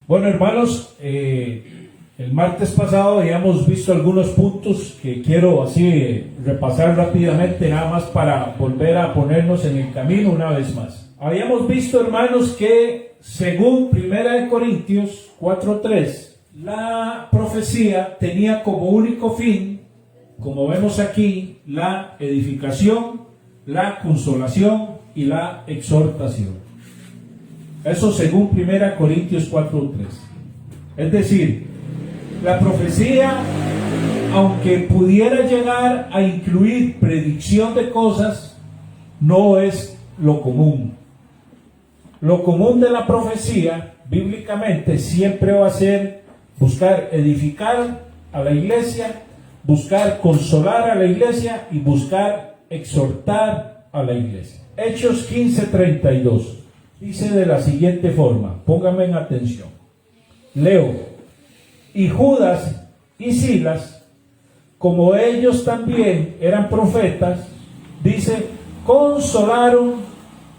Bueno, hermanos, el martes pasado habíamos visto algunos puntos que quiero así repasar rápidamente, nada más para volver a ponernos en el camino una vez más. Habíamos visto, hermanos, que según 1 Corintios 4:3, la profecía tenía como único fin, como vemos aquí, la edificación, la consolación y la exhortación. Eso según 1 Corintios 4:3. Es decir, la profecía, aunque pudiera llegar a incluir predicción de cosas, no es lo común. Lo común de la profecía, bíblicamente, siempre va a ser buscar edificar a la iglesia, buscar consolar a la iglesia y buscar exhortar a la iglesia. Hechos 15:32 dice de la siguiente forma, pónganme en atención. Leo: y Judas y Silas, como ellos también eran profetas, dice, consolaron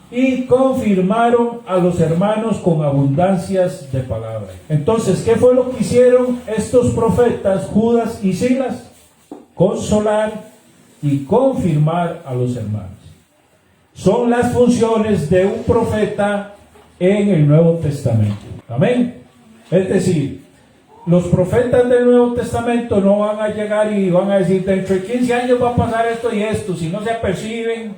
y confirmaron a los hermanos con abundancias de palabras. Entonces, ¿qué fue lo que hicieron estos profetas, Judas y Silas? Consolar y confirmar a los hermanos. Son las funciones de un profeta en el Nuevo Testamento. Amén. Es decir, los profetas del Nuevo Testamento no van a llegar y van a decir, dentro de 15 años va a pasar esto y esto, si no se aperciben,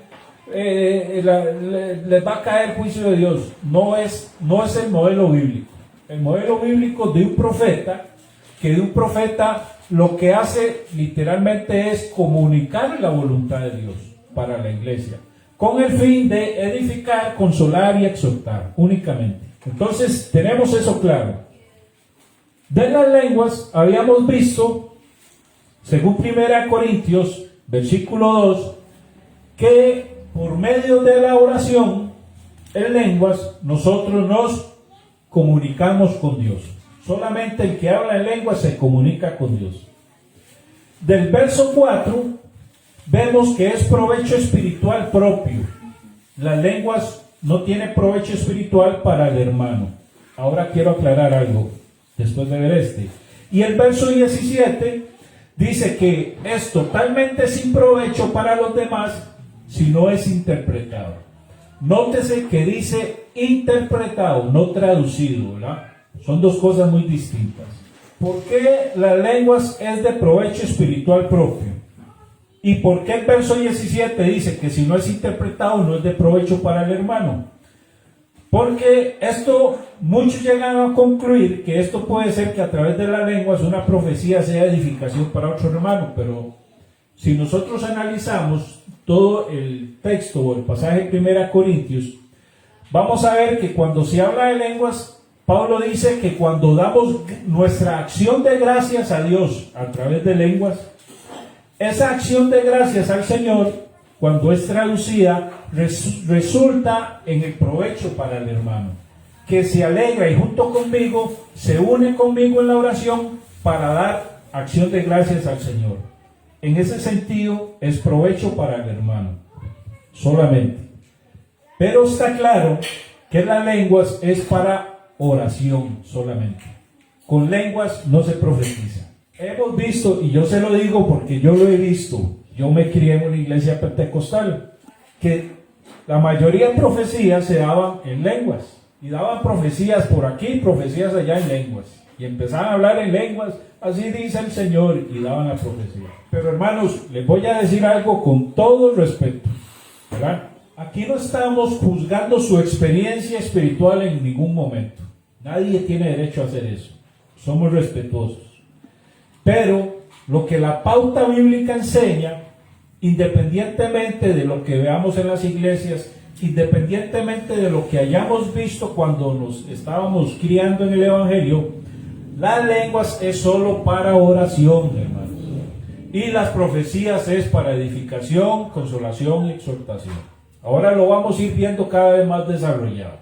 les va a caer juicio de Dios. No es el modelo bíblico. El modelo bíblico de un profeta, que de un profeta lo que hace literalmente es comunicar la voluntad de Dios para la iglesia, con el fin de edificar, consolar y exhortar únicamente. Entonces tenemos eso claro. De las lenguas habíamos visto, según 1 Corintios, versículo 2, que por medio de la oración en lenguas nosotros nos comunicamos con Dios. Solamente el que habla en lenguas se comunica con Dios. Del verso 4 vemos que es provecho espiritual propio. Las lenguas no tienen provecho espiritual para el hermano. Ahora quiero aclarar algo después de ver este. Y el verso 17 dice que es totalmente sin provecho para los demás si no es interpretado. Nótese que dice interpretado, no traducido, ¿verdad? Son dos cosas muy distintas. ¿Por qué las lenguas es de provecho espiritual propio? ¿Y por qué el verso 17 dice que si no es interpretado no es de provecho para el hermano? Porque esto, muchos llegan a concluir que esto puede ser que a través de las lenguas una profecía sea edificación para otro hermano, pero si nosotros analizamos todo el texto o el pasaje de 1 Corintios, vamos a ver que cuando se habla de lenguas, Pablo dice que cuando damos nuestra acción de gracias a Dios a través de lenguas, esa acción de gracias al Señor, cuando es traducida, resulta en el provecho para el hermano, que se alegra y junto conmigo se une conmigo en la oración para dar acción de gracias al Señor. En ese sentido es provecho para el hermano, solamente. Pero está claro que las lenguas es para oración solamente. Con lenguas no se profetiza. Hemos visto, y yo se lo digo porque yo lo he visto, yo me crié en una iglesia pentecostal, que la mayoría de profecías se daban en lenguas, y daban profecías por aquí, profecías allá en lenguas, y empezaban a hablar en lenguas, así dice el Señor, y daban la profecía. Pero hermanos, les voy a decir algo con todo respeto, ¿verdad? Aquí no estamos juzgando su experiencia espiritual en ningún momento. Nadie tiene derecho a hacer eso. Somos respetuosos. Pero lo que la pauta bíblica enseña, independientemente de lo que veamos en las iglesias, independientemente de lo que hayamos visto cuando nos estábamos criando en el Evangelio, las lenguas es solo para oración, hermanos. Y las profecías es para edificación, consolación y exhortación. Ahora lo vamos a ir viendo cada vez más desarrollado.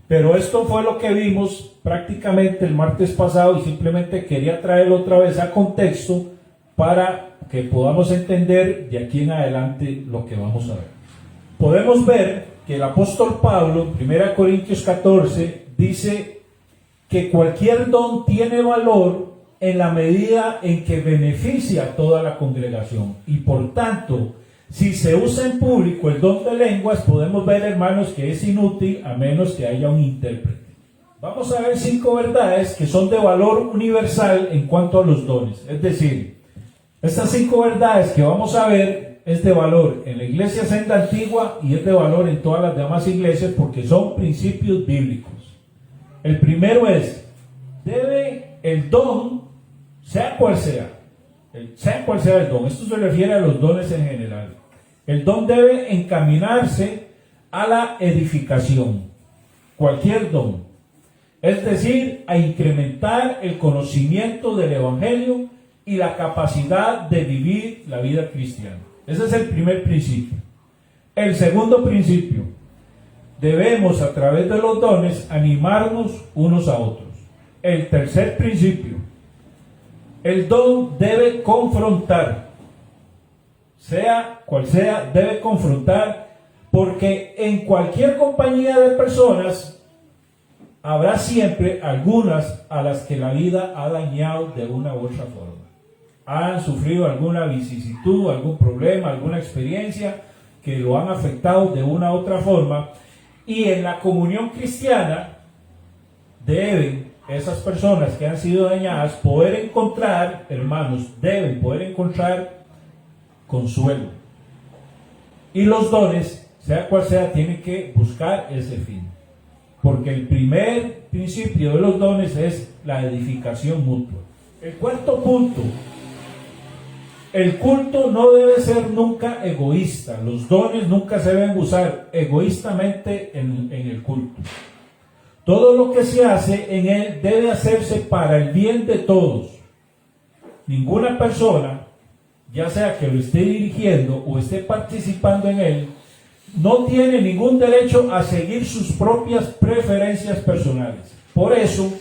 Pero esto fue lo que vimos prácticamente el martes pasado y simplemente quería traerlo otra vez a contexto para que podamos entender de aquí en adelante lo que vamos a ver. Podemos ver que el apóstol Pablo, 1 Corintios 14, dice que cualquier don tiene valor en la medida en que beneficia a toda la congregación. Y por tanto, si se usa en público el don de lenguas, podemos ver, hermanos, que es inútil a menos que haya un intérprete. Vamos a ver 5 verdades que son de valor universal en cuanto a los dones. Es decir, estas 5 verdades que vamos a ver es de valor en la iglesia senda antigua y es de valor en todas las demás iglesias porque son principios bíblicos. El primero es, debe el don, sea cual sea el don, esto se refiere a los dones en general, el don debe encaminarse a la edificación, cualquier don, es decir, a incrementar el conocimiento del evangelio y la capacidad de vivir la vida cristiana. Ese es el primer principio. El segundo principio, debemos a través de los dones animarnos unos a otros. El tercer principio, el don debe confrontar, sea cual sea, debe confrontar, porque en cualquier compañía de personas habrá siempre algunas a las que la vida ha dañado de una u otra forma. Han sufrido alguna vicisitud, algún problema, alguna experiencia que lo han afectado de una u otra forma. Y en la comunión cristiana deben esas personas que han sido dañadas poder encontrar, hermanos, deben poder encontrar consuelo. Y los dones, sea cual sea, tienen que buscar ese fin. Porque el primer principio de los dones es la edificación mutua. El cuarto punto, el culto no debe ser nunca egoísta. Los dones nunca se deben usar egoístamente en el culto. Todo lo que se hace en él debe hacerse para el bien de todos. Ninguna persona, ya sea que lo esté dirigiendo o esté participando en él, no tiene ningún derecho a seguir sus propias preferencias personales. Por eso,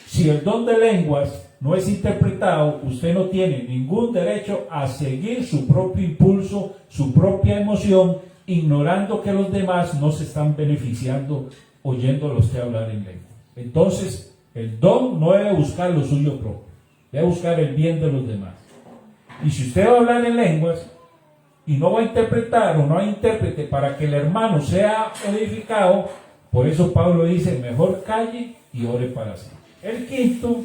si el don de lenguas no es interpretado, usted no tiene ningún derecho a seguir su propio impulso, su propia emoción, ignorando que los demás no se están beneficiando oyéndolo usted hablar en lengua. Entonces, el don no debe buscar lo suyo propio, debe buscar el bien de los demás. Y si usted va a hablar en lenguas y no va a interpretar o no hay intérprete para que el hermano sea edificado, por eso Pablo dice, mejor calle y ore para sí. El quinto,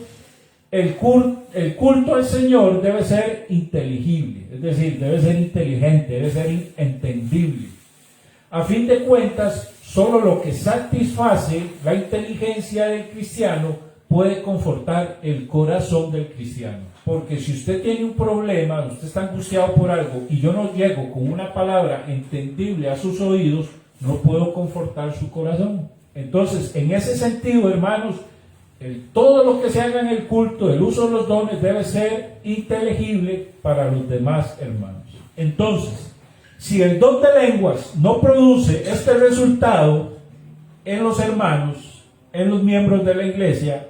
el culto al Señor debe ser inteligible, es decir, debe ser inteligente, debe ser entendible. A fin de cuentas, solo lo que satisface la inteligencia del cristiano puede confortar el corazón del cristiano. Porque si usted tiene un problema, usted está angustiado por algo y yo no llego con una palabra entendible a sus oídos, no puedo confortar su corazón. Entonces, en ese sentido, hermanos, todo lo que se haga en el culto, el uso de los dones debe ser inteligible para los demás hermanos. Entonces, si el don de lenguas no produce este resultado en los hermanos, en los miembros de la iglesia,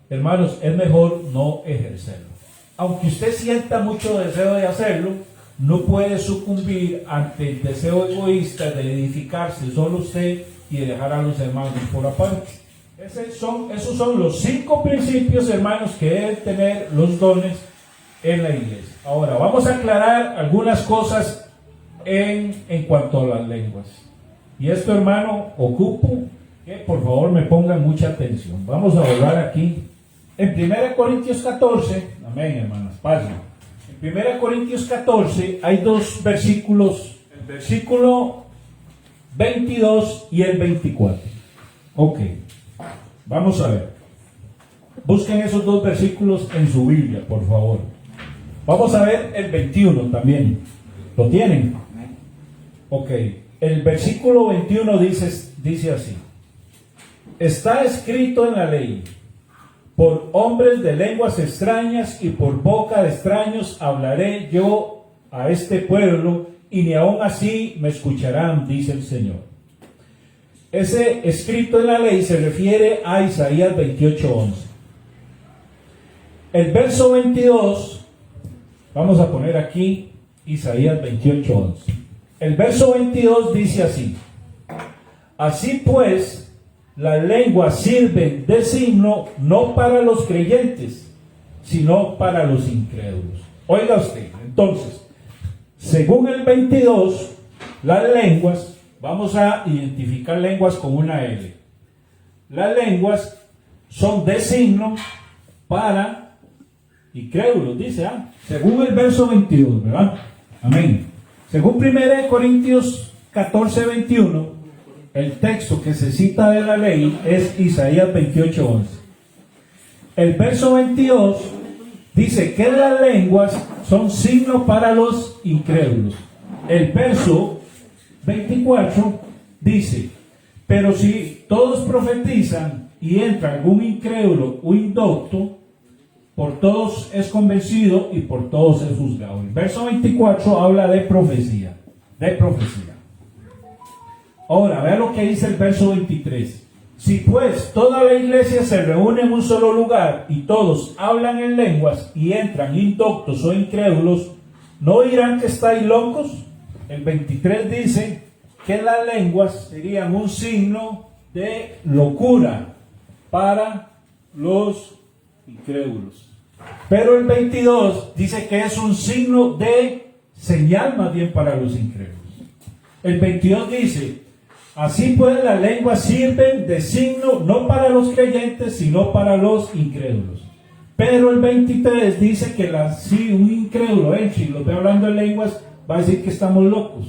hermanos, es mejor no ejercerlo. Aunque usted sienta mucho deseo de hacerlo, no puede sucumbir ante el deseo egoísta de edificarse solo usted y de dejar a los hermanos por aparte. Esos son los 5 principios, hermanos, que deben tener los dones en la iglesia. Ahora, vamos a aclarar algunas cosas en cuanto a las lenguas. Y esto, hermano, ocupo que por favor me pongan mucha atención. Vamos a volver aquí. En 1 Corintios 14, amén, hermanas, pasen. En 1 Corintios 14 hay 2 versículos, el versículo 22 y el 24. Ok, vamos a ver. Busquen esos 2 versículos en su Biblia, por favor. Vamos a ver el 21 también. ¿Lo tienen? Ok, el versículo 21 dice así. Está escrito en la ley: por hombres de lenguas extrañas y por boca de extraños hablaré yo a este pueblo, y ni aun así me escucharán, dice el Señor. Ese escrito en la ley se refiere a Isaías 28:11. El verso 22, vamos a poner aquí Isaías 28:11. El verso 22 dice así: así pues, las lenguas sirven de signo no para los creyentes, sino para los incrédulos. Oiga usted, entonces, según el 22, las lenguas, vamos a identificar lenguas con una L. Las lenguas son de signo para incrédulos, dice, según el verso 22, ¿verdad? Amén. Según 1 Corintios 14, 21, el texto que se cita de la ley es Isaías 28, 11. El verso 22 dice que las lenguas son signo para los incrédulos. El verso 24 dice, pero si todos profetizan y entra algún incrédulo o indocto, por todos es convencido y por todos es juzgado. El verso 24 habla de profecía, Ahora, vea lo que dice el verso 23. Si pues toda la iglesia se reúne en un solo lugar y todos hablan en lenguas y entran indoctos o incrédulos, ¿no dirán que estáis locos? El 23 dice que las lenguas serían un signo de locura para los incrédulos. Pero el 22 dice que es un signo de señal más bien para los incrédulos. El 22 dice, así pues las lenguas sirven de signo no para los creyentes, sino para los incrédulos. Pero el 23 dice que si un incrédulo entra y lo ve hablando en lenguas, va a decir que estamos locos.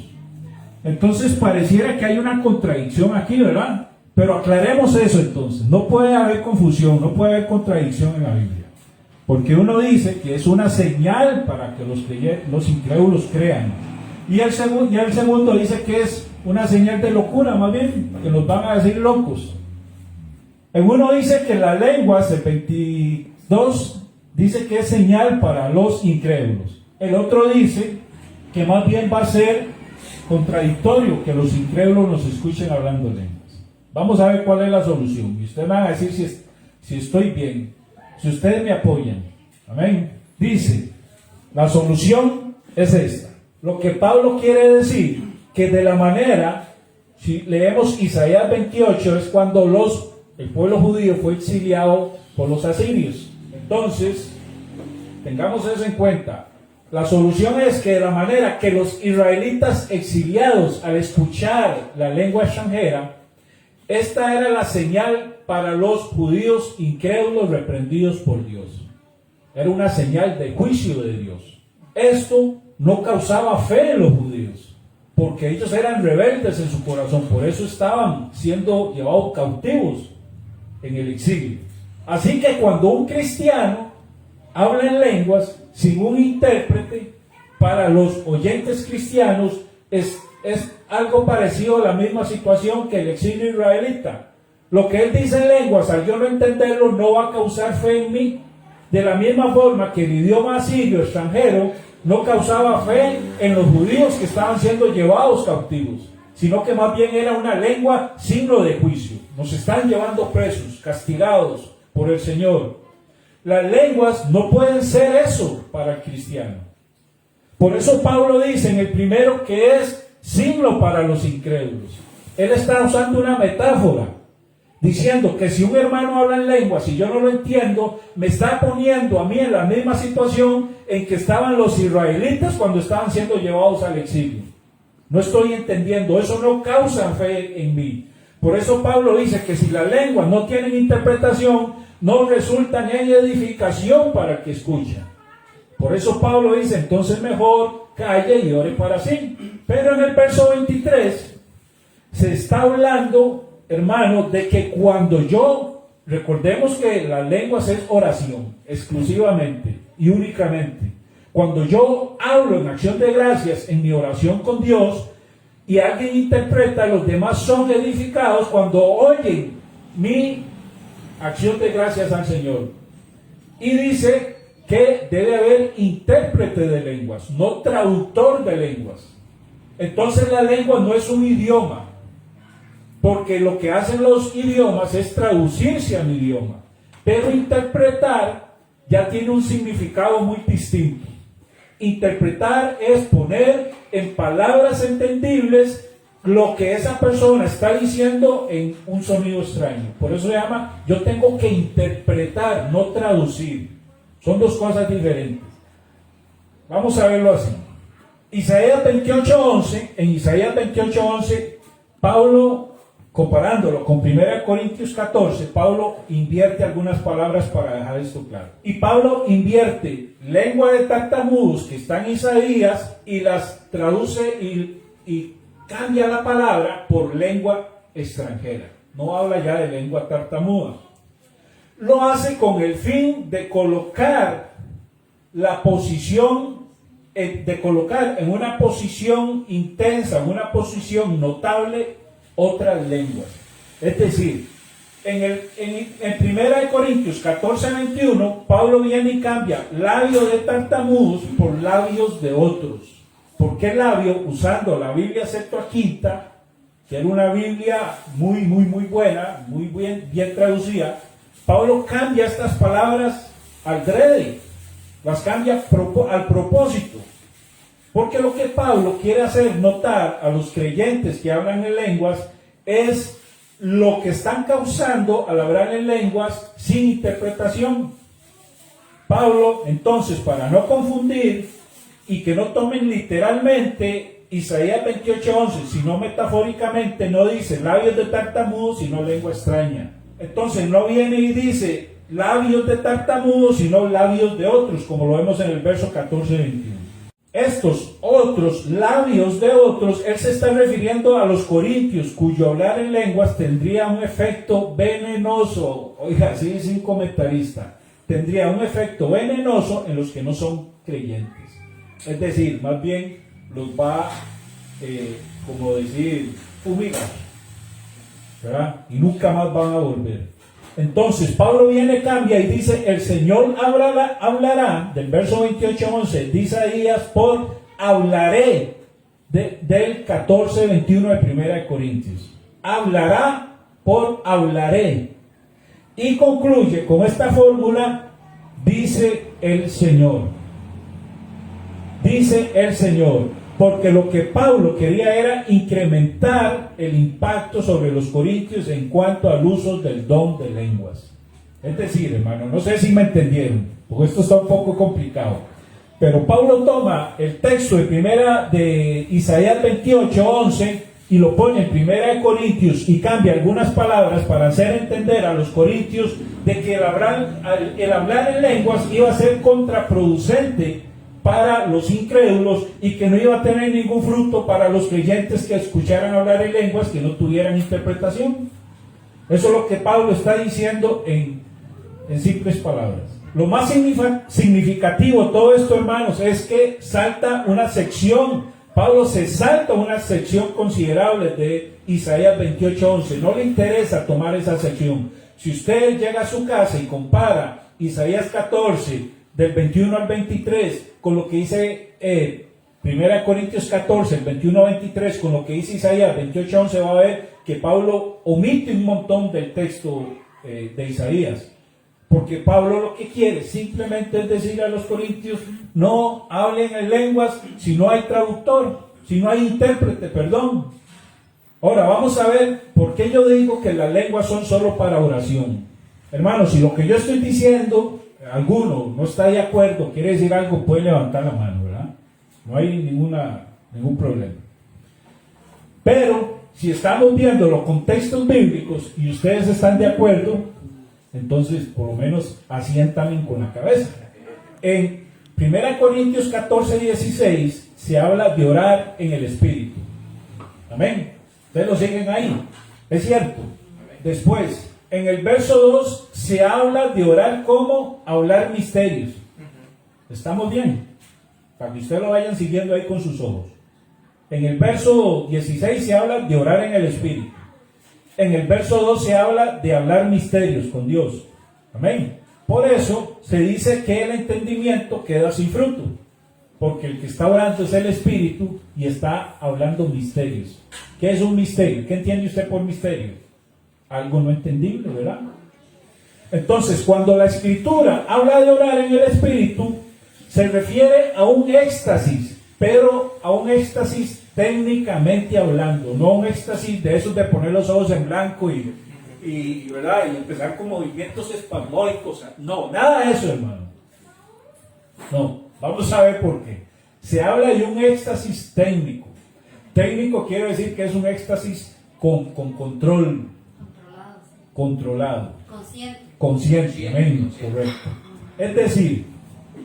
Entonces pareciera que hay una contradicción aquí, ¿verdad? Pero aclaremos eso entonces. No puede haber confusión, no puede haber contradicción en la Biblia. Porque uno dice que es una señal para que los incrédulos crean. Y el segundo dice que es una señal de locura, más bien, que nos van a decir locos. En uno dice que las lenguas, el 22, dice que es señal para los incrédulos. El otro dice que más bien va a ser contradictorio que los incrédulos nos escuchen hablando lenguas. Vamos a ver cuál es la solución. Y ustedes van a decir si estoy bien, si ustedes me apoyan. Amén. Dice, la solución es esta. Lo que Pablo quiere decir, que de la manera, si leemos Isaías 28, es cuando el pueblo judío fue exiliado por los asirios. Entonces, tengamos eso en cuenta. La solución es que de la manera que los israelitas exiliados, al escuchar la lengua extranjera, esta era la señal para los judíos incrédulos reprendidos por Dios. Era una señal de juicio de Dios. Esto no causaba fe en los judíos, porque ellos eran rebeldes en su corazón, por eso estaban siendo llevados cautivos en el exilio. Así que cuando un cristiano habla en lenguas sin un intérprete, para los oyentes cristianos es algo parecido a la misma situación que el exilio israelita. Lo que él dice en lenguas, al yo no entenderlo, no va a causar fe en mí. De la misma forma que el idioma asirio extranjero no causaba fe en los judíos que estaban siendo llevados cautivos, sino que más bien era una lengua signo de juicio. Nos están llevando presos, castigados por el Señor. Las lenguas no pueden ser eso para el cristiano. Por eso Pablo dice en el primero que es signo para los incrédulos. Él está usando una metáfora, diciendo que si un hermano habla en lenguas y yo no lo entiendo, me está poniendo a mí en la misma situación en que estaban los israelitas cuando estaban siendo llevados al exilio. No estoy entendiendo, eso no causa fe en mí. Por eso Pablo dice que si las lenguas no tienen interpretación, no resultan en edificación para el que escucha. Por eso Pablo dice, entonces mejor calle y ore para sí. Pero en el verso 23 se está hablando, hermano, de que cuando recordemos que las lenguas es oración, exclusivamente y únicamente. Cuando yo hablo en acción de gracias en mi oración con Dios y alguien interpreta, los demás son edificados cuando oyen mi acción de gracias al Señor. Y dice que debe haber intérprete de lenguas, no traductor de lenguas. Entonces la lengua no es un idioma, porque lo que hacen los idiomas es traducirse a un idioma, pero interpretar ya tiene un significado muy distinto. Interpretar es poner en palabras entendibles lo que esa persona está diciendo en un sonido extraño. Por eso se llama, yo tengo que interpretar, no traducir. Son dos cosas diferentes. Vamos a verlo así. Isaías 28:11, en Isaías 28:11, Pablo, comparándolo con 1 Corintios 14, Pablo invierte algunas palabras para dejar esto claro. Y Pablo invierte lengua de tartamudos que está en Isaías y las traduce y cambia la palabra por lengua extranjera. No habla ya de lengua tartamuda. Lo hace con el fin de colocar la posición, de colocar en una posición intensa, en una posición notable, otras lenguas. Es decir, en 1 Corintios 14:21, Pablo viene y cambia labios de tartamudos por labios de otros. ¿Por qué labio? Usando la Biblia Septuaginta, que era una Biblia muy buena, muy bien traducida. Pablo cambia estas palabras al drede, las cambia al propósito. Porque lo que Pablo quiere hacer notar a los creyentes que hablan en lenguas es lo que están causando al hablar en lenguas sin interpretación. Pablo, entonces, para no confundir y que no tomen literalmente Isaías 28:11, sino metafóricamente, no dice labios de tartamudos, sino lengua extraña. Entonces no viene y dice labios de tartamudos, sino labios de otros, como lo vemos en el verso 14-21. Estos otros labios de otros, él se está refiriendo a los corintios, cuyo hablar en lenguas tendría un efecto venenoso. Oiga, así es un comentarista. Tendría un efecto venenoso en los que no son creyentes. Es decir, más bien los va, como decir, fumigar, ¿verdad? Y nunca más van a volver. Entonces Pablo viene, cambia y dice, el Señor hablará, del verso 28:11 de Isaías, por hablaré, del 14:21 de 1 Corintios. Hablará por hablaré. Y concluye con esta fórmula, dice el Señor. Dice el Señor. Porque lo que Pablo quería era incrementar el impacto sobre los corintios en cuanto al uso del don de lenguas. Es decir, hermano, no sé si me entendieron, porque esto está un poco complicado. Pero Pablo toma el texto de Isaías 28:11 y lo pone en 1 Corintios y cambia algunas palabras para hacer entender a los corintios de que el hablar en lenguas iba a ser contraproducente para los incrédulos y que no iba a tener ningún fruto para los creyentes que escucharan hablar en lenguas que no tuvieran interpretación. Eso es lo que Pablo está diciendo en simples palabras. Lo más significativo de todo esto, hermanos, es que salta una sección. Pablo se salta una sección considerable de Isaías 28:11. No le interesa tomar esa sección. Si usted llega a su casa y compara Isaías 14 del 21 al 23 con lo que dice 1 Corintios 14, el 21 al 23, con lo que dice Isaías 28:11, va a ver que Pablo omite un montón del texto de Isaías. Porque Pablo lo que quiere simplemente es decir a los corintios, no hablen en lenguas si no hay traductor, si no hay intérprete, perdón. Ahora vamos a ver por qué yo digo que las lenguas son solo para oración. Hermanos, si lo que yo estoy diciendo alguno no está de acuerdo, quiere decir algo, puede levantar la mano, ¿verdad? No hay ningún problema. Pero si estamos viendo los contextos bíblicos y ustedes están de acuerdo, entonces por lo menos asientan con la cabeza. En 1 Corintios 14:16 se habla de orar en el Espíritu. Amén. Ustedes lo siguen ahí. Es cierto. Después, en el verso 2 se habla de orar como hablar misterios. ¿Estamos bien? Para que ustedes lo vayan siguiendo ahí con sus ojos. En el verso 16 se habla de orar en el Espíritu. En el verso 2 se habla de hablar misterios con Dios. Amén. Por eso se dice que el entendimiento queda sin fruto. Porque el que está orando es el Espíritu y está hablando misterios. ¿Qué es un misterio? ¿Qué entiende usted por misterio? Algo no entendible, ¿verdad? Entonces, cuando la Escritura habla de orar en el Espíritu, se refiere a un éxtasis, pero a un éxtasis técnicamente hablando, no un éxtasis de esos de poner los ojos en blanco ¿verdad? Y empezar con movimientos espasmódicos. No, nada de eso, hermano. No, vamos a ver por qué. Se habla de un éxtasis técnico. Técnico quiere decir que es un éxtasis con control. Controlado. Consciente, amén, correcto. Es decir,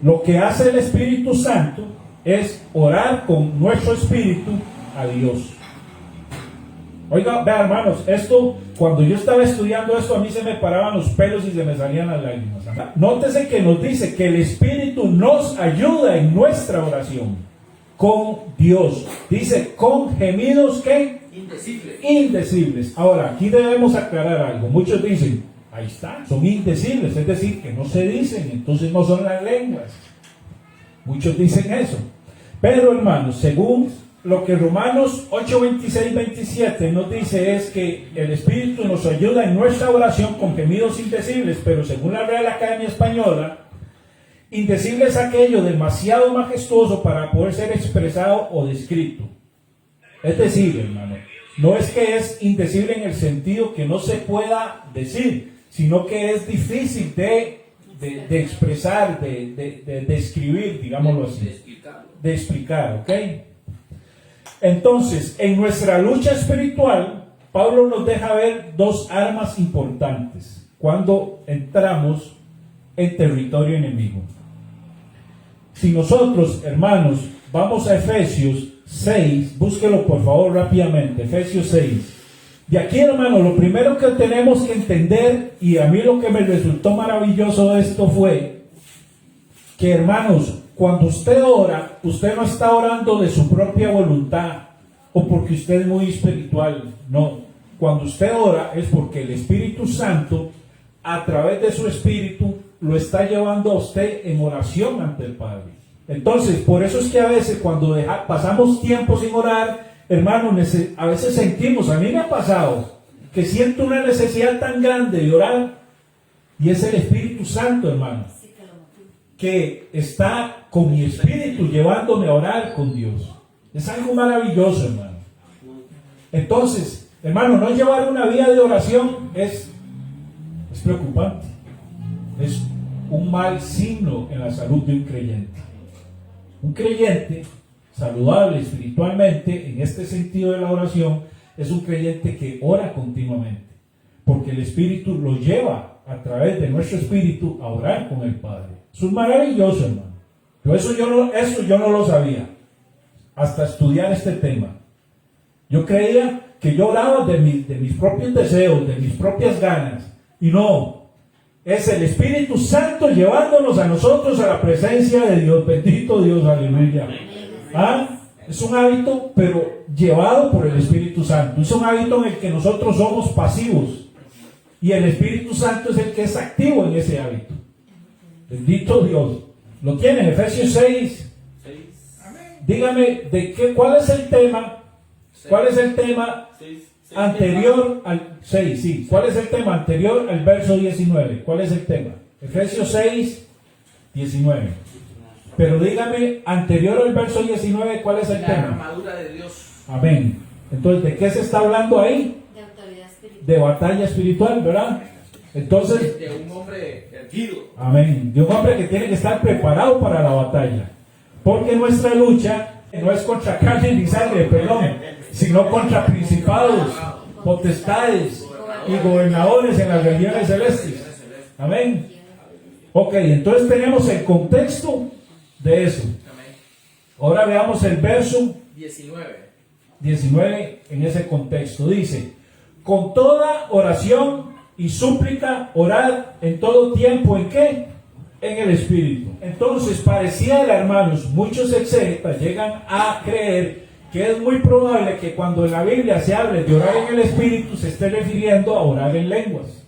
lo que hace el Espíritu Santo es orar con nuestro espíritu a Dios. Oiga, vea, hermanos, esto, cuando yo estaba estudiando esto, a mí se me paraban los pelos y se me salían las lágrimas. Nótese que nos dice que el Espíritu nos ayuda en nuestra oración con Dios. Dice, con gemidos, ¿qué? Indecibles. Ahora, aquí debemos aclarar algo. Muchos dicen, ahí está, son indecibles, es decir, que no se dicen, entonces no son las lenguas. Muchos dicen eso. Pero, hermanos, según lo que Romanos 8, 26, 27 nos dice es que el Espíritu nos ayuda en nuestra oración con gemidos indecibles, pero según la Real Academia Española, indecible es aquello demasiado majestuoso para poder ser expresado o descrito. Es decir, hermano, no es que es indecible en el sentido que no se pueda decir, sino que es difícil de expresar, de describir, digámoslo así, de explicar, ¿ok? Entonces, en nuestra lucha espiritual, Pablo nos deja ver dos armas importantes cuando entramos en territorio enemigo. Si nosotros, hermanos, vamos a Efesios 6, búsquelo por favor rápidamente, Efesios 6. De aquí, hermano, lo primero que tenemos que entender, y a mí lo que me resultó maravilloso de esto fue que, hermanos, cuando usted ora, usted no está orando de su propia voluntad o porque usted es muy espiritual. No, cuando usted ora es porque el Espíritu Santo, a través de su Espíritu, lo está llevando a usted en oración ante el Padre. Entonces, por eso es que a veces cuando pasamos tiempo sin orar, hermano, a veces sentimos, a mí me ha pasado, que siento una necesidad tan grande de orar, y es el Espíritu Santo, hermano, que está con mi espíritu llevándome a orar con Dios. Es algo maravilloso, hermano. Entonces, hermano, no llevar una vida de oración es preocupante. Es un mal signo en la salud de un creyente. Un creyente saludable espiritualmente, en este sentido de la oración, es un creyente que ora continuamente, porque el Espíritu lo lleva a través de nuestro espíritu a orar con el Padre. Eso es maravilloso, hermano. Eso yo no lo sabía hasta estudiar este tema. Yo creía que yo oraba de mis propios deseos, de mis propias ganas, y no. Es el Espíritu Santo llevándonos a nosotros a la presencia de Dios. Bendito Dios, aleluya. Es un hábito, pero llevado por el Espíritu Santo. Es un hábito en el que nosotros somos pasivos. Y el Espíritu Santo es el que es activo en ese hábito. Bendito Dios. ¿Lo tienen? Efesios 6. Dígame, ¿cuál es el tema? ¿Cuál es el tema anterior al 6? Sí. ¿Cuál es el tema anterior al verso 19? ¿Cuál es el tema? Efesios 6, 19. Pero dígame, anterior al verso 19, ¿cuál es el tema? La armadura de Dios. Amén. Entonces, ¿de qué se está hablando ahí? De autoridad espiritual. De batalla espiritual, ¿verdad? Entonces, de un hombre erguido. amén. De un hombre que tiene que estar preparado para la batalla. Porque nuestra lucha no es contra carne ni sangre, perdón, sino contra principados, potestades y gobernadores en las regiones celestes. Amén. Ok, entonces tenemos el contexto de eso. Ahora veamos el verso 19 en ese contexto. Dice, con toda oración y súplica, orad en todo tiempo, ¿en qué? En el Espíritu. Entonces pareciera, hermanos, muchos exégetas llegan a creer que es muy probable que cuando en la Biblia se hable de orar en el Espíritu se esté refiriendo a orar en lenguas,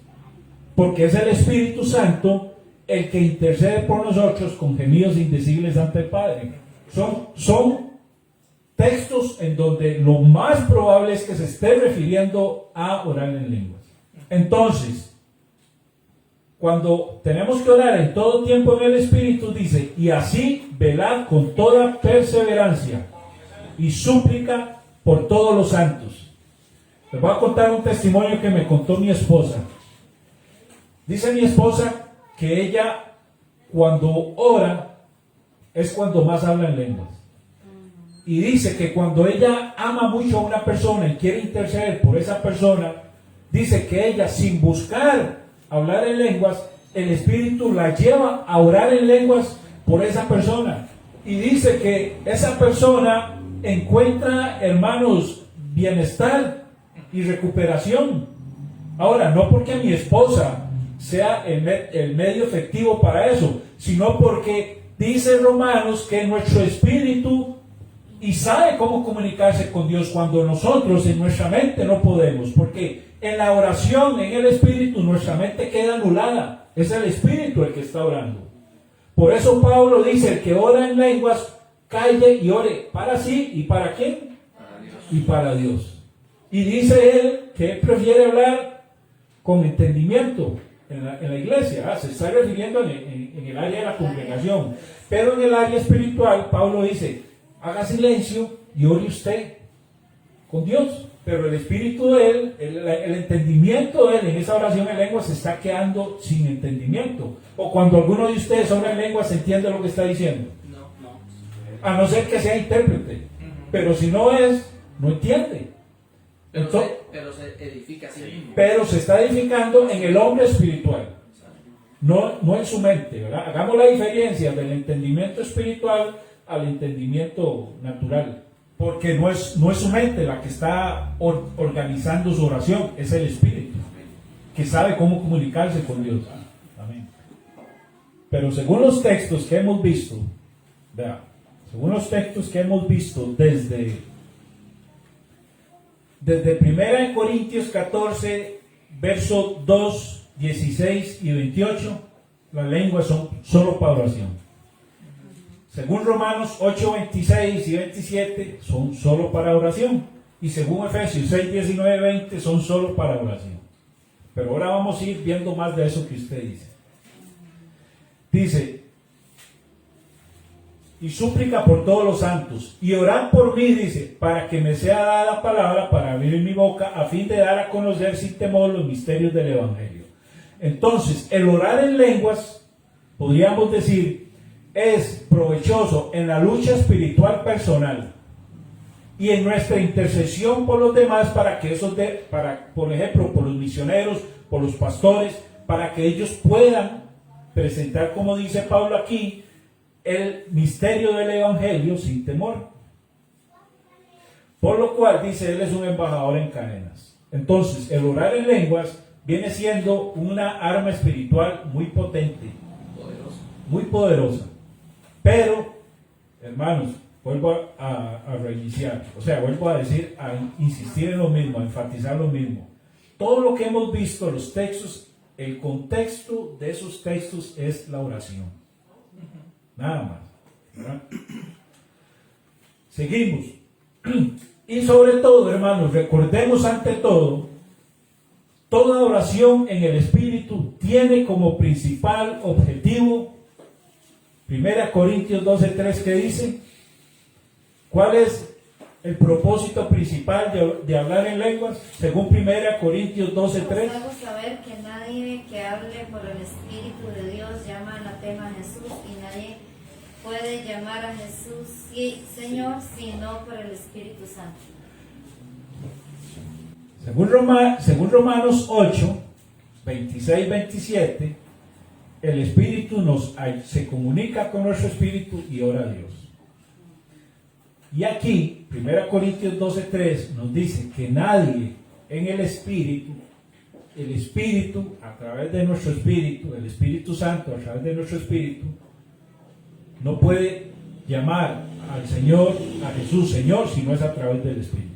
porque es el Espíritu Santo el que intercede por nosotros con gemidos indecibles ante el Padre. Son textos en donde lo más probable es que se esté refiriendo a orar en lenguas. Entonces, cuando tenemos que orar en todo tiempo en el Espíritu, dice, y así velad con toda perseverancia y súplica por todos los santos. Les voy a contar un testimonio que me contó mi esposa. Dice mi esposa que ella, cuando ora, es cuando más habla en lenguas. Y dice que cuando ella ama mucho a una persona y quiere interceder por esa persona, dice que ella, sin buscar hablar en lenguas, el Espíritu la lleva a orar en lenguas por esa persona. Y dice que esa persona encuentra, hermanos, bienestar y recuperación. Ahora, no porque mi esposa sea el medio efectivo para eso, sino porque dice Romanos que nuestro espíritu y sabe cómo comunicarse con Dios cuando nosotros en nuestra mente no podemos, porque en la oración, en el espíritu, nuestra mente queda anulada. Es el espíritu el que está orando. Por eso Pablo dice: el que ora en lenguas, calle y ore para sí. ¿Y para quién? Para Dios. Y para Dios. Y dice él que él prefiere hablar con entendimiento en la iglesia. Se está refiriendo en el área de la congregación. Pero en el área espiritual, Pablo dice: haga silencio y ore usted con Dios. Pero el espíritu de él, el entendimiento de él en esa oración en lenguas se está quedando sin entendimiento. O cuando alguno de ustedes ora en lenguas, ¿se entiende lo que está diciendo? No. A no ser que sea intérprete. Pero si no es, no entiende. Pero se edifica a sí mismo. Pero se está edificando en el hombre espiritual, no en su mente, ¿verdad? Hagamos la diferencia del entendimiento espiritual al entendimiento natural, porque no es su mente la que está organizando su oración, es el espíritu que sabe cómo comunicarse con Dios. Amén. Pero según los textos que hemos visto, vea, según los textos que hemos visto desde 1 Corintios 14, verso 2, 16 y 28, las lenguas son solo para oración. Según Romanos 8, 26 y 27, son solo para oración. Y según Efesios 6, 19 y 20, son solo para oración. Pero ahora vamos a ir viendo más de eso que usted dice. Dice: y súplica por todos los santos, y orad por mí, dice, para que me sea dada palabra para abrir mi boca, a fin de dar a conocer sin temor los misterios del Evangelio. Entonces, el orar en lenguas, podríamos decir, es provechoso en la lucha espiritual personal y en nuestra intercesión por los demás, para que por ejemplo, por los misioneros, por los pastores, para que ellos puedan presentar, como dice Pablo aquí, el misterio del Evangelio sin temor. Por lo cual, dice, él es un embajador en cadenas. Entonces, el orar en lenguas viene siendo una arma espiritual muy potente, muy poderosa. Pero, hermanos, vuelvo a reiniciar, vuelvo a decir, a insistir en lo mismo, a enfatizar lo mismo. Todo lo que hemos visto, los textos, el contexto de esos textos es la oración. Nada más, ¿verdad? Seguimos. Y sobre todo, hermanos, recordemos ante todo, toda oración en el Espíritu tiene como principal objetivo, 1 Corintios 12:3, que dice, ¿cuál es el propósito principal de hablar en lenguas? Según 1 Corintios 12:3. Hago saber que nadie que hable por el Espíritu de Dios llama anatema a Jesús, y nadie puede llamar a Jesús Señor sino por el Espíritu Santo. Según Romanos 8, 26-27, el Espíritu se comunica con nuestro Espíritu y ora a Dios. Y aquí, 1 Corintios 12:3 nos dice que nadie en el Espíritu a través de nuestro Espíritu, el Espíritu Santo a través de nuestro Espíritu, no puede llamar al Señor, a Jesús Señor, si no es a través del Espíritu.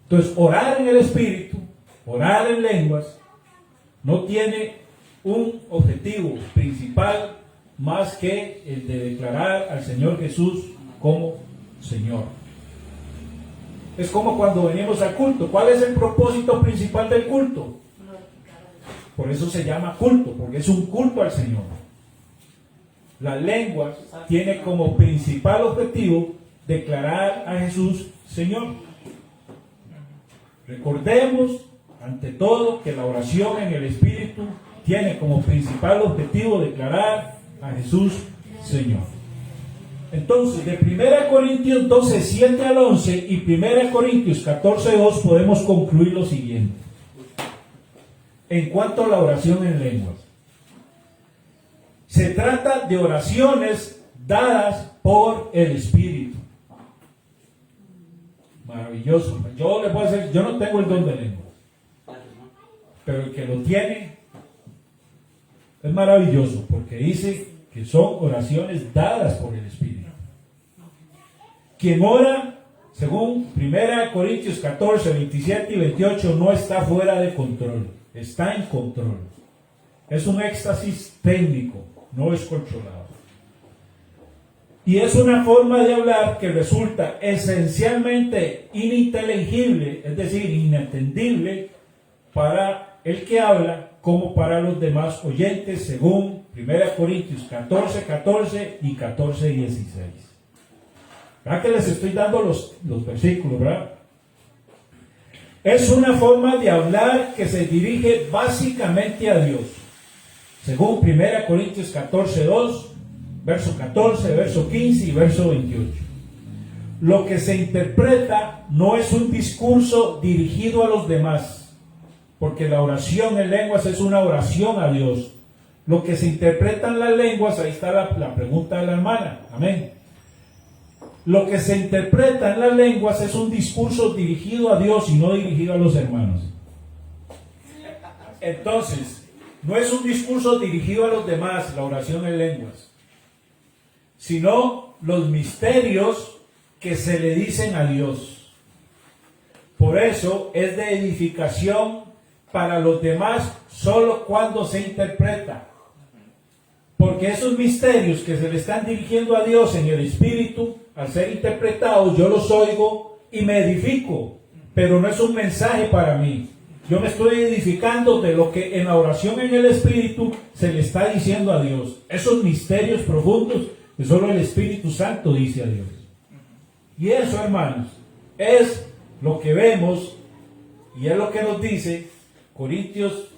Entonces, orar en el Espíritu, orar en lenguas, no tiene un objetivo principal más que el de declarar al Señor Jesús como Señor. Es como cuando venimos al culto. ¿Cuál es el propósito principal del culto? Por eso se llama culto, porque es un culto al Señor. La lengua tiene como principal objetivo declarar a Jesús Señor. Recordemos, ante todo, que la oración en el Espíritu tiene como principal objetivo declarar a Jesús Señor. Entonces, de 1 Corintios 12, 7 al 11 y 1 Corintios 14, 2 podemos concluir lo siguiente. En cuanto a la oración en lenguas, se trata de oraciones dadas por el Espíritu. Maravilloso. Yo le puedo decir, yo no tengo el don de lenguas, pero el que lo tiene es maravilloso, porque dice que son oraciones dadas por el Espíritu. Quien ora, según 1 Corintios 14, 27 y 28, no está fuera de control, está en control. Es un éxtasis técnico, no es controlado. Y es una forma de hablar que resulta esencialmente ininteligible, es decir, inentendible para el que habla como para los demás oyentes, según 1 Corintios 14, 14 y 14, 16. ¿Verdad que les estoy dando los versículos, verdad? Es una forma de hablar que se dirige básicamente a Dios, según 1 Corintios 14, 2, verso 14, verso 15 y verso 28. Lo que se interpreta no es un discurso dirigido a los demás, porque la oración en lenguas es una oración a Dios. Lo que se interpreta en las lenguas, ahí está la pregunta de la hermana, amén. Lo que se interpreta en las lenguas es un discurso dirigido a Dios y no dirigido a los hermanos. Entonces, no es un discurso dirigido a los demás, la oración en lenguas, sino los misterios que se le dicen a Dios. Por eso es de edificación para los demás solo cuando se interpreta. Porque esos misterios que se le están dirigiendo a Dios en el Espíritu, al ser interpretados, yo los oigo y me edifico, pero no es un mensaje para mí. Yo me estoy edificando de lo que en la oración en el Espíritu se le está diciendo a Dios. Esos misterios profundos que solo el Espíritu Santo dice a Dios. Y eso, hermanos, es lo que vemos y es lo que nos dice Corintios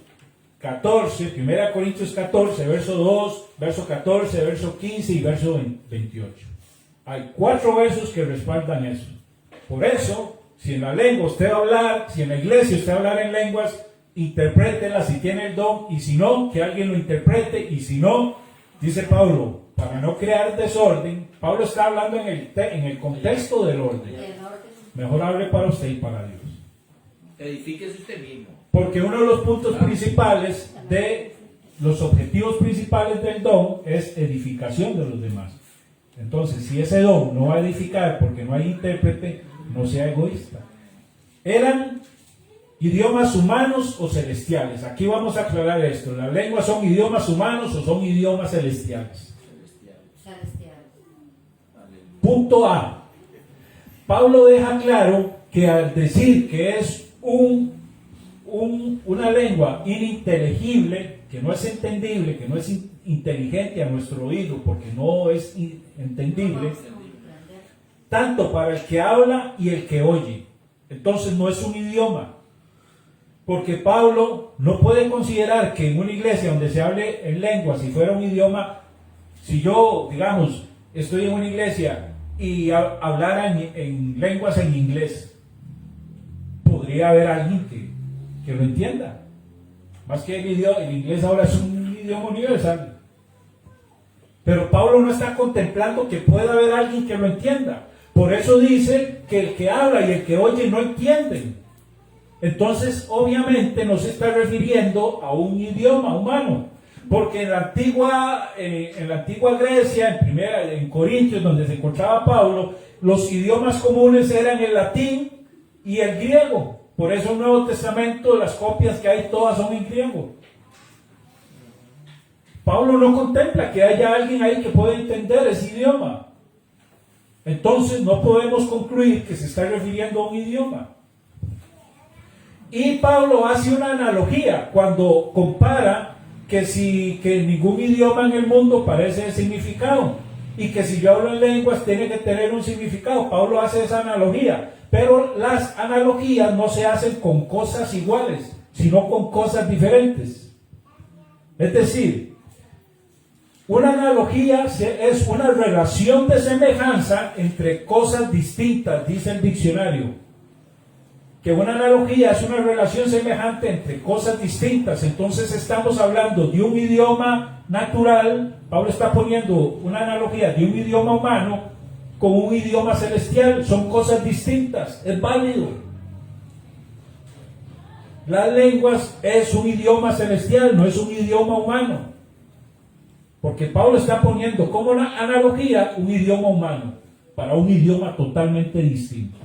14, 1 Corintios 14, verso 2, verso 14, verso 15 y verso 28. Hay 4 versos que respaldan eso. Por eso, si en la lengua usted va a hablar, si en la iglesia usted va a hablar en lenguas, interprétela si tiene el don, y si no, que alguien lo interprete, y si no, dice Pablo, para no crear desorden. Pablo está hablando en el contexto del orden. Mejor hable para usted y para Dios. Edifíquese usted mismo. Porque uno de los puntos principales de los objetivos principales del don es edificación de los demás. Entonces, si ese don no va a edificar porque no hay intérprete, no sea egoísta. ¿Eran idiomas humanos o celestiales? Aquí vamos a aclarar esto. ¿Las lenguas son idiomas humanos o son idiomas celestiales? Celestial. Punto A. Pablo deja claro que al decir que es una lengua ininteligible, que no es entendible, que no es inteligente a nuestro oído, porque no es entendible, tanto para el que habla y el que oye. Entonces no es un idioma, porque Pablo no puede considerar que en una iglesia donde se hable en lengua, si fuera un idioma, si yo, digamos, estoy en una iglesia y hablara en lenguas en inglés, podría haber alguien que lo entienda. Más que el inglés ahora es un idioma universal. Pero Pablo no está contemplando que pueda haber alguien que lo entienda. Por eso dice que el que habla y el que oye no entienden. Entonces, obviamente, no se está refiriendo a un idioma humano. Porque en la antigua Grecia, en Corintios, donde se encontraba Pablo, los idiomas comunes eran el latín y el griego. Por eso en el Nuevo Testamento las copias que hay todas son en griego. Pablo no contempla que haya alguien ahí que pueda entender ese idioma. Entonces no podemos concluir que se está refiriendo a un idioma. Y Pablo hace una analogía cuando compara que ningún idioma en el mundo parece de significado. y que si yo hablo en lenguas tiene que tener un significado. Pablo hace esa analogía, pero las analogías no se hacen con cosas iguales, sino con cosas diferentes. Es decir, una analogía es una relación de semejanza entre cosas distintas, dice el diccionario. Que una analogía es una relación semejante entre cosas distintas. Entonces estamos hablando de un idioma natural. Pablo está poniendo una analogía de un idioma humano con un idioma celestial. Son cosas distintas, es válido. Las lenguas es un idioma celestial, no es un idioma humano. Porque Pablo está poniendo como una analogía un idioma humano para un idioma totalmente distinto.